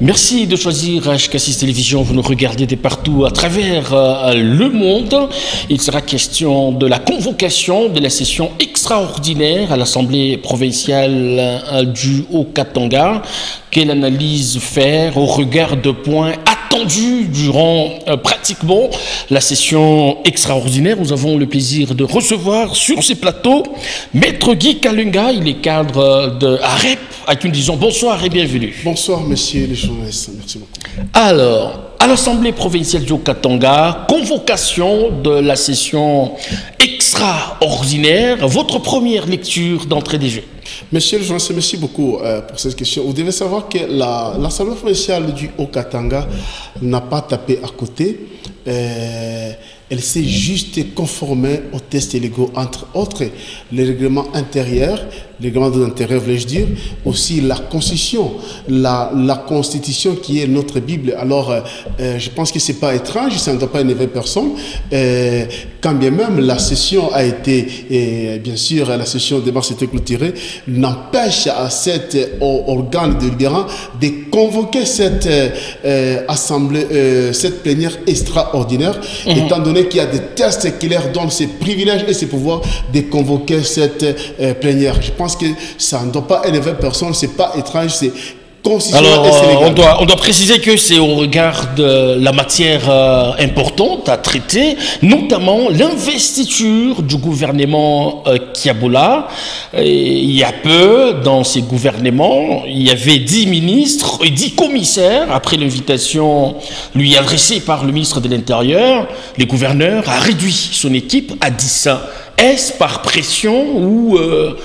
Merci de choisir HK6 Télévision. Vous nous regardez de partout à travers le monde. Il sera question de la convocation de la session extraordinaire à l'Assemblée provinciale du Haut-Katanga. Quelle analyse faire au regard de points attendus durant pratiquement la session extraordinaire? Nous avons le plaisir de recevoir sur ces plateaux Maître Guy Kalunga. Il est cadre de AREP à Tundision. Bonsoir et bienvenue. Bonsoir, monsieur les journalistes. Merci beaucoup. Alors, à l'Assemblée provinciale du Haut-Katanga, convocation de la session extraordinaire. Votre première lecture d'entrée des jeux? Monsieur le journaliste, merci beaucoup pour cette question. Vous devez savoir que l'Assemblée provinciale du Haut-Katanga n'a pas tapé à côté. Elle s'est juste conformée aux tests légaux, entre autres les règlements intérieurs, les règlements de l'intérieur, voulais-je dire, aussi la Constitution, la Constitution qui est notre Bible. Alors, je pense que ce n'est pas étrange, ça ne doit pas énerver personne. Quand bien même la session a été, bien sûr, la session de mars était clôturée, n'empêche à cet organe délibérant de convoquer cette assemblée, cette plénière extraordinaire, étant donné qu'il y a des tests qui leur donnent ces privilèges et ces pouvoirs de convoquer cette plénière. Je pense que ça ne doit pas élever personne, c'est pas étrange, c'est constitutionnel. Alors, on doit préciser que c'est au regard de la matière importante à traiter, notamment l'investiture du gouvernement Kiaboula. Il y a peu, dans ces gouvernements, il y avait 10 ministres et 10 commissaires. Après l'invitation lui adressée par le ministre de l'Intérieur, le gouverneur a réduit son équipe à 10. Est-ce par pression ou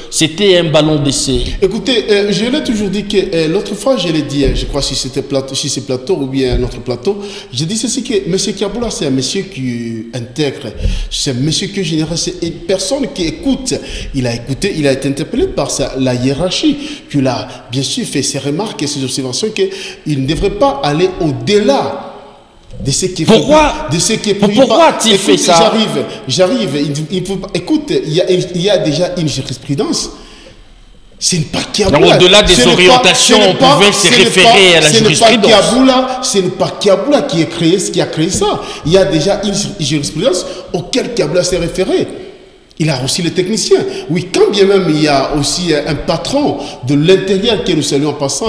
c'était un ballon d'essai? Écoutez, je l'ai toujours dit que l'autre fois, je l'ai dit, je crois si c'était si c'est plateau ou bien un autre plateau, j'ai dit ceci que M. Kiaboula, c'est un monsieur qui intègre, c'est un monsieur qui génère, c'est une personne qui écoute. Il a écouté, il a été interpellé par la hiérarchie, qui a bien sûr fait ses remarques et ses observations qu'il ne devrait pas aller au-delà de ce qui est pourquoi a-t-il fait ça? J'arrive. Écoute, il y a déjà une jurisprudence. Ce n'est pas Kiaboula. Au-delà des orientations, on pouvait se référer à la jurisprudence. Ce n'est pas Kiaboula qui a créé ça. Il y a déjà une jurisprudence auquel Kiaboula s'est référé. Il a aussi les techniciens. Oui, quand bien même il y a aussi un patron de l'intérieur que nous saluons en passant,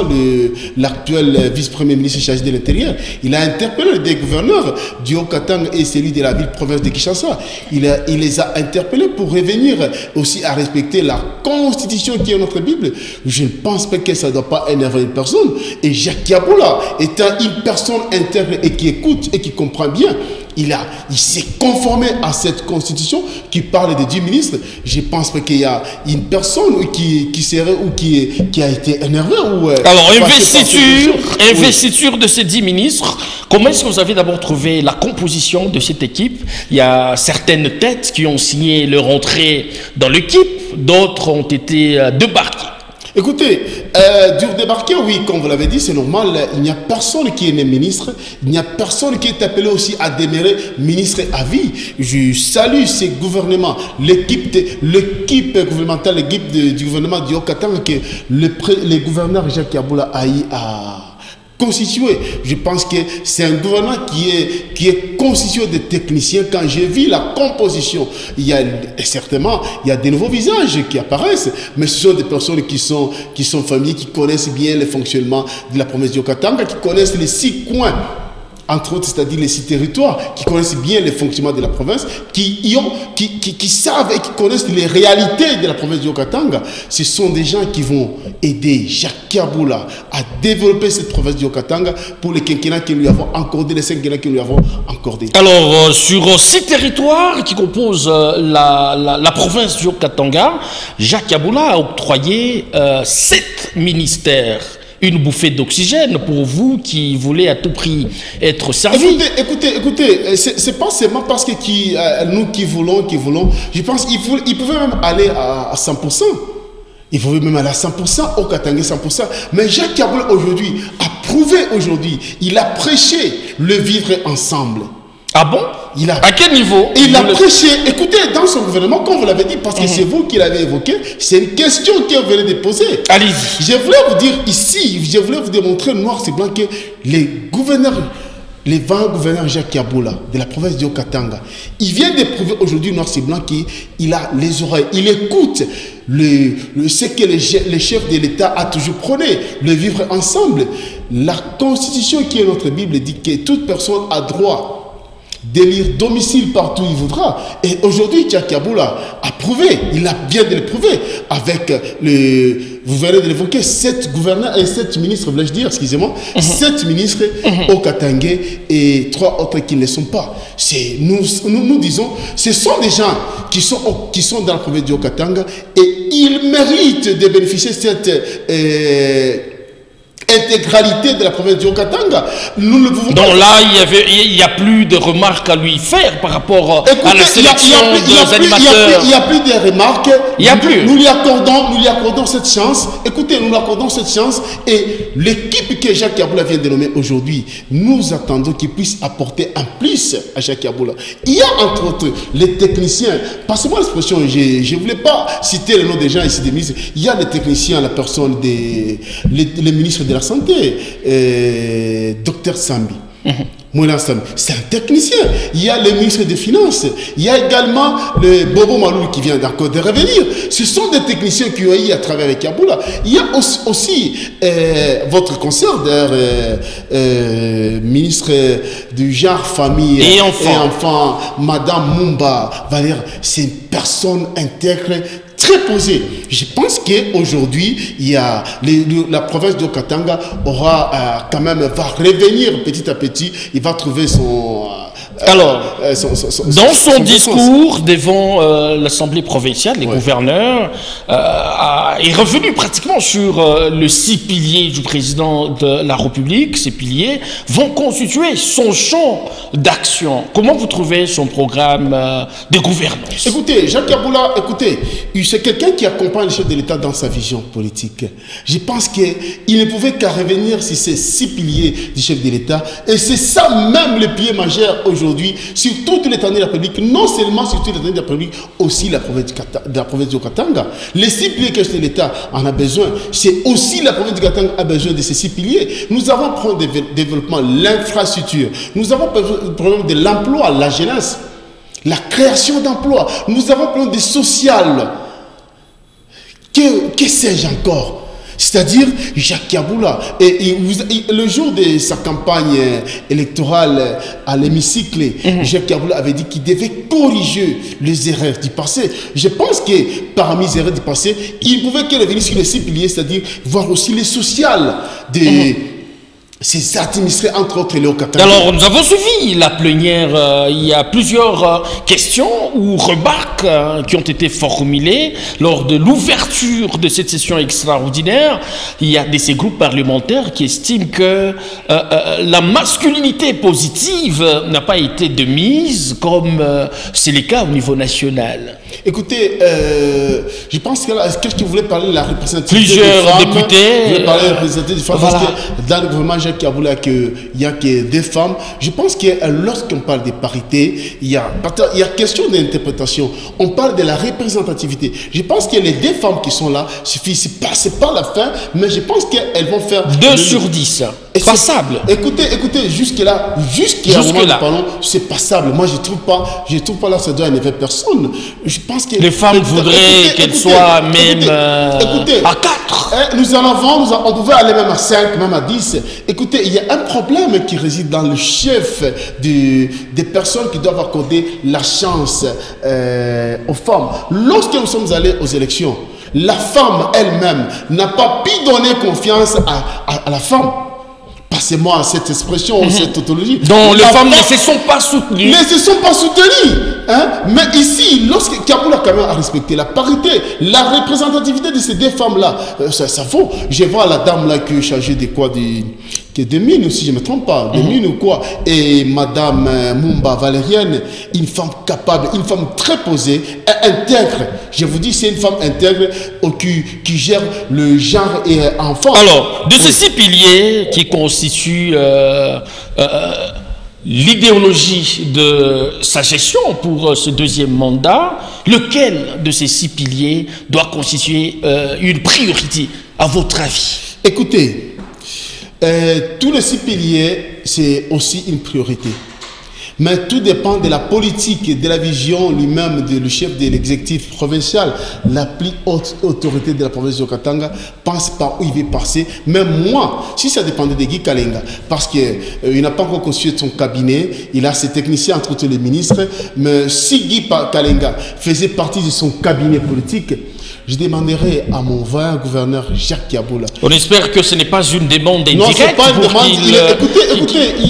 l'actuel vice-premier ministre chargé de l'intérieur. Il a interpellé des gouverneurs du Haut-Katanga et celui de la ville-province de Kinshasa. Il les a interpellés pour revenir aussi à respecter la Constitution qui est notre Bible. Je ne pense pas que ça ne doit pas énerver une personne. Et Jacques Kiaboula étant une personne intègre et qui écoute et qui comprend bien, il s'est conformé à cette constitution qui parle de 10 ministres. Je pense pas qu'il y a une personne qui serait ou qui a été énervée. Alors, investiture de ces 10 ministres, comment est-ce que vous avez d'abord trouvé la composition de cette équipe? Il y a certaines têtes qui ont signé leur entrée dans l'équipe, d'autres ont été débarquées. Écoutez, débarquer, oui, comme vous l'avez dit, c'est normal. Il n'y a personne qui est né ministre. Il n'y a personne qui est appelé aussi à demeurer ministre à vie. Je salue ces gouvernements, l'équipe gouvernementale, l'équipe du gouvernement du Haut-Katanga que le gouverneur Jacques Kiaboula a constitué. Je pense que c'est un gouvernement qui est constitué de techniciens. Quand j'ai vu la composition, certainement, il y a des nouveaux visages qui apparaissent, mais ce sont des personnes qui sont familiers, qui connaissent bien le fonctionnement de la province du Haut-Katanga, qui connaissent les 6 coins, entre autres, c'est-à-dire les 6 territoires, qui connaissent bien le fonctionnement de la province, qui savent et qui connaissent les réalités de la province du Haut-Katanga. Ce sont des gens qui vont aider Jacques Kiaboula à développer cette province du Haut-Katanga pour les quinquennats que nous lui avons accordés, les 5 quinquennats que nous lui avons accordés. Alors, sur 6 territoires qui composent la province du Haut-Katanga, Jacques Kiaboula a octroyé 7 ministères. Une bouffée d'oxygène pour vous qui voulez à tout prix être servi. Écoutez, c'est pas seulement parce que nous qui voulons, je pense qu'il pouvait même aller à 100%. Il pouvait même aller à 100%, au Katanga 100%. Mais Jacques Kiaboula aujourd'hui a prouvé il a prêché le vivre ensemble. Ah bon? À quel niveau? Il a prêché. Écoutez, dans son gouvernement, comme vous l'avez dit, parce que c'est vous qui l'avez évoqué, c'est une question que vous venez de poser. Allez-y. Je voulais vous dire ici, je voulais vous démontrer noir c'est blanc que les gouverneurs, les 20 gouverneurs Jacques Yaboula de la province de Okatanga, il vient de prouver aujourd'hui noir c'est blanc qu'il a les oreilles, il écoute ce que les chefs de l'État a toujours prôné, le vivre ensemble. La constitution qui est notre Bible dit que toute personne a droit d'élire domicile partout où il voudra. Et aujourd'hui, Jacques Yaboula a prouvé, il a bien de le prouver, avec vous venez de l'évoquer, 7 gouverneurs et 7 ministres, voulais-je dire, excusez-moi, 7 ministres au Katangé et 3 autres qui ne le sont pas. Nous disons, ce sont des gens qui sont dans la province du Haut-Katanga et ils méritent de bénéficier de cette intégralité de la province du Haut-Katanga. Nous ne pouvons donc là, il n'y a plus de remarques à lui faire par rapport à la sélection des animateurs. Il n'y a plus de remarques. Il n'y a plus. Nous lui accordons cette chance. Écoutez, nous lui accordons cette chance. Et l'équipe que Jacques Yaboula vient de nommer aujourd'hui, nous attendons qu'il puisse apporter un plus à Jacques Yaboula. Il y a entre autres les techniciens. Passez-moi l'expression, je ne voulais pas citer le nom des gens ici des ministres. Il y a les techniciens, la personne des les ministres de la Santé, Dr Sambi. C'est un technicien. Il y a le ministre des Finances. Il y a également le Bobo Maloul qui vient encore de revenir. Ce sont des techniciens qui ont eu à travers avec Yaboula. Il y a aussi votre conseiller, ministre du genre, famille et enfants, Madame Mumba Valère. C'est une personne intègre, très posée. Je pense qu'aujourd'hui, la province de Katanga aura quand même, va revenir petit à petit. Il va trouver son... Alors, dans son discours devant l'Assemblée provinciale, les gouverneurs, est revenu pratiquement sur le 6 piliers du président de la République. Ces piliers vont constituer son champ d'action. Comment vous trouvez son programme de gouvernance? Écoutez, Jacques Yaboula, c'est quelqu'un qui accompagne le chef de l'État dans sa vision politique. Je pense qu'il ne pouvait qu'à revenir sur ces 6 piliers du chef de l'État. Et c'est ça même le pilier majeur aujourd'hui sur toute l'étendue de la République, non seulement sur toute l'étendue de la République, aussi la province du Katanga. Les 6 piliers que l'État en a besoin, c'est aussi la province du Katanga a besoin de ces 6 piliers. Nous avons pour le développement, l'infrastructure, nous avons pour le problème de l'emploi, la jeunesse, la création d'emplois, nous avons pour le des social. Que sais-je encore? C'est-à-dire, Jacques Yaboula, le jour de sa campagne électorale à l'hémicycle, Jacques Yaboula avait dit qu'il devait corriger les erreurs du passé. Je pense que parmi les erreurs du passé, il pouvait que revenir sur les 6 piliers, c'est-à-dire voir aussi les sociales c'est administré entre autres les Haut-Katanga. Alors, nous avons suivi la plénière. Il y a plusieurs questions ou remarques qui ont été formulées lors de l'ouverture de cette session extraordinaire. Il y a ces groupes parlementaires qui estiment que la masculinité positive n'a pas été de mise comme c'est le cas au niveau national. Écoutez, je pense que qu'est-ce que vous voulez parler de la représentation plusieurs députés. Je voulais parler de la représentation des femmes parce que dans le gouvernement Jacques Yaboula qu'il n'y a que des femmes. Je pense que lorsqu'on parle de parité, il y a question d'interprétation. On parle de la représentativité. Je pense que les 2 femmes qui sont là suffisent. C'est pas la fin, mais je pense qu'elles vont faire 2 sur 10. Passable. Écoutez, jusque-là, c'est passable. Moi, je trouve pas là, ça doit énerver personne. Je pense que les femmes voudraient qu'elles soient même à 4. On pouvait aller même à 5, même à 10. Écoutez, il y a un problème qui réside dans le chef des personnes qui doivent accorder la chance aux femmes. Lorsque nous sommes allés aux élections, la femme elle-même n'a pas pu donner confiance à la femme. Passez-moi cette expression, cette tautologie. Donc les femmes ne se sont pas soutenues. Ne se sont pas soutenues. Hein? Mais ici, lorsque Yaboula quand même a respecté la parité, la représentativité de ces 2 femmes-là, ça vaut. Je vois la dame là qui est chargée de quoi de mine, si je ne me trompe pas, de mine ou quoi. Et Madame Mumba Valérienne, une femme capable, une femme très posée, intègre. Je vous dis, c'est une femme intègre qui gère le genre et enfant. Alors, de ces 6 piliers qui constituent l'idéologie de sa gestion pour ce deuxième mandat, lequel de ces 6 piliers doit constituer une priorité, à votre avis? Écoutez, tous les 6 piliers, c'est aussi une priorité. Mais tout dépend de la politique et de la vision lui-même du chef de l'exécutif provincial. La plus haute autorité de la province de Katanga pense par où il veut passer. Même moi, si ça dépendait de Guy Kalenga, parce qu'il n'a pas encore constitué son cabinet, il a ses techniciens entre autres les ministres, mais si Guy Kalenga faisait partie de son cabinet politique, je demanderai à mon vaillant gouverneur Jacques Yabula. On espère que ce n'est pas une demande indirecte. Non, c'est pas une demande.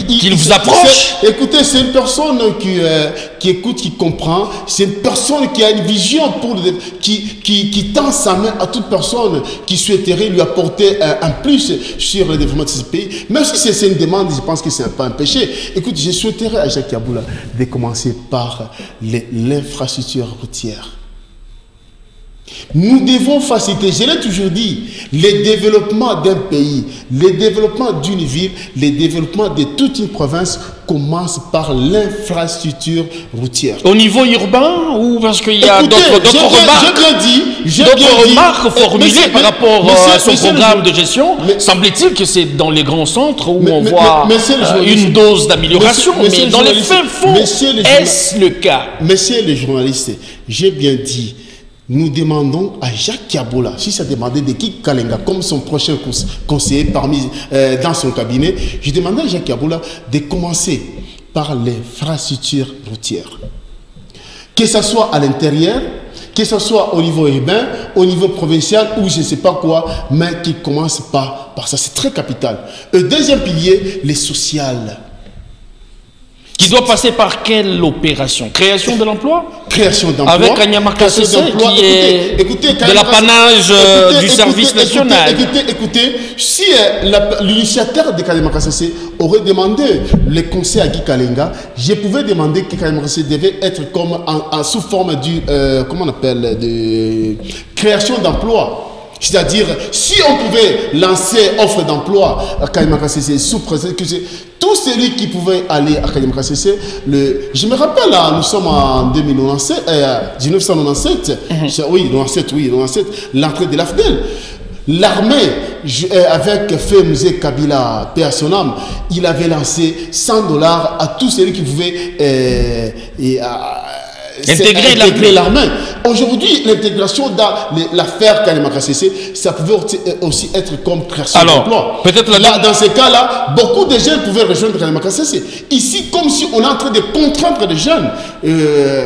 Qu'il vous approche. Écoutez, c'est une personne qui écoute, qui comprend. C'est une personne qui a une vision qui tend sa main à toute personne qui souhaiterait lui apporter un plus sur le développement de ce pays. Même si c'est une demande, je pense que ce n'est pas un péché. Écoute, je souhaiterais à Jacques Yabula de commencer par l'infrastructure routière. Nous devons faciliter, je l'ai toujours dit, le développement d'un pays, le développement d'une ville, le développement de toute une province commence par l'infrastructure routière. Au niveau urbain ou parce qu'il y a d'autres remarques formulées par rapport à son programme de gestion? Semble-t-il que c'est dans les grands centres où on voit une dose d'amélioration, mais dans les fins fonds, est-ce le cas? Messieurs les journalistes, j'ai bien dit, nous demandons à Jacques Yabula, si ça demandait de Guy Kalenga comme son prochain conseiller dans son cabinet, je demandais à Jacques Yabula de commencer par l'infrastructure routière. Que ce soit à l'intérieur, que ce soit au niveau urbain, au niveau provincial ou je ne sais pas quoi, mais qu'il commence par ça. C'est très capital. Le deuxième pilier, les sociales. Qui doit passer par quelle opération? Création de l'emploi? Création d'emploi. Avec Kanyama Kassese qui est de l'apanage du service national. Écoutez, si l'initiateur de Kanyama Kassese aurait demandé le conseil à Guy Kalenga, je pouvais demander que Kanyama Kassese devait être comme sous forme du, comment on appelle, de création d'emploi. C'est-à-dire, si on pouvait lancer offre d'emploi à Kanyama Kassese sous prétexte que tout celui qui pouvait aller à Kanyama Kassese, je me rappelle, là, nous sommes en 1997, oui, 97, l'entrée de l'AFDEL. L'armée, avec Feu Musée Kabila, paix à son âme, il avait lancé $100 à tous celui qui pouvait intégrer l'armée. Aujourd'hui, l'intégration dans l'affaire Kanyama Kassese, ça pouvait aussi être comme création d'emploi. Dans ces cas-là, beaucoup de jeunes pouvaient rejoindre Kanyama Kassese. Ici, comme si on est en train de contraindre les jeunes.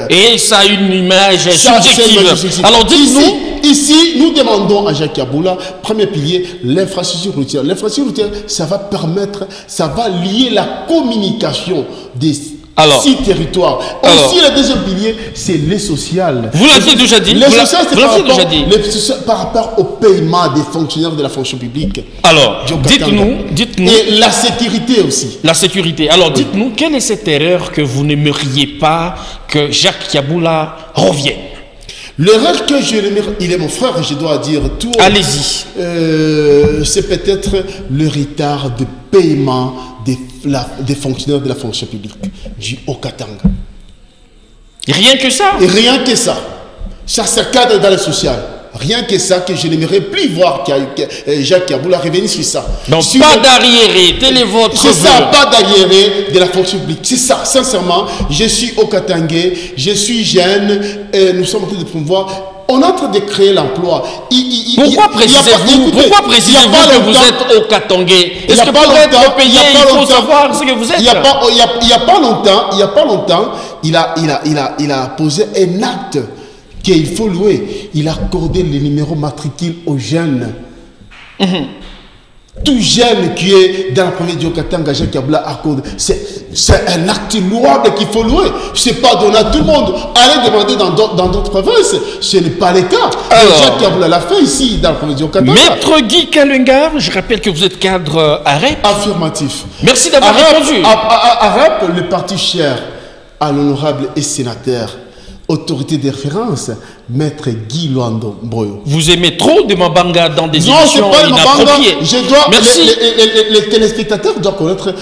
Et ça a une image subjective. Alors dites-nous. Ici, nous demandons à Jacques Yabula, premier pilier, l'infrastructure routière. L'infrastructure routière, ça va permettre, ça va lier la communication des 6 territoires. Aussi, le deuxième pilier, c'est les sociales. Vous l'avez déjà dit. Les sociales, c'est par rapport au paiement des fonctionnaires de la fonction publique. Alors, dites-nous. Et la sécurité aussi. La sécurité. Alors, dites-nous, quelle est cette erreur que vous n'aimeriez pas que Jacques Yabula revienne? L'erreur que je n'aimerais, il est mon frère, je dois dire tout. Allez-y. C'est peut-être le retard de paiement des fonctionnaires de la fonction publique du Haut-Katanga. Rien que ça? Et rien que ça. Ça se cadre dans le social. Rien que ça, que je n'aimerais plus voir Jacques Yabula revenir sur ça. Donc, pas d'arriéré, tel est votre vœu. C'est ça, pas d'arriéré de la fonction publique. C'est ça, sincèrement. Je suis au Katangais, je suis jeune, et nous sommes en train de promouvoir. On est en train de créer l'emploi. Pourquoi précisez-vous que vous êtes au Katangais? Est-ce que pour être payé, il faut savoir ce que vous êtes? Il n'y a pas longtemps, il a posé un acte qu'il faut louer. Il a accordé les numéros matricules aux jeunes. Tout jeune qui est dans la province du Katanga, Jacques Yabula accorde. C'est un acte louable qu'il faut louer. Ce n'est pas donné à tout le monde. Allez demander dans d'autres provinces. Ce n'est pas le cas. Jacques Yabula l'a fait ici, dans la province du Katanga. Maître Guy Kalenga, je rappelle que vous êtes cadre AREP. Affirmatif. Merci d'avoir répondu. AREP, le parti cher à l'honorable et sénateur autorité de référence, Maître Guy Luando Mboyo. Vous aimez trop de Mabanga dans des Non, c'est émissions pas le Mabanga. inappropriées. Merci. Les téléspectateurs doivent connaître.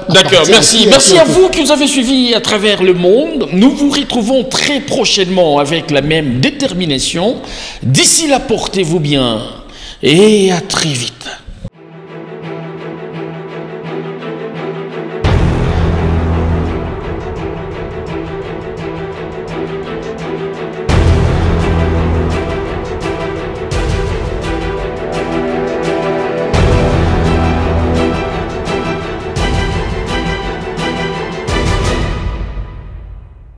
D'accord, merci. Merci à vous qui nous avez suivis à travers le monde. Nous vous retrouvons très prochainement avec la même détermination. D'ici là, portez-vous bien et à très vite.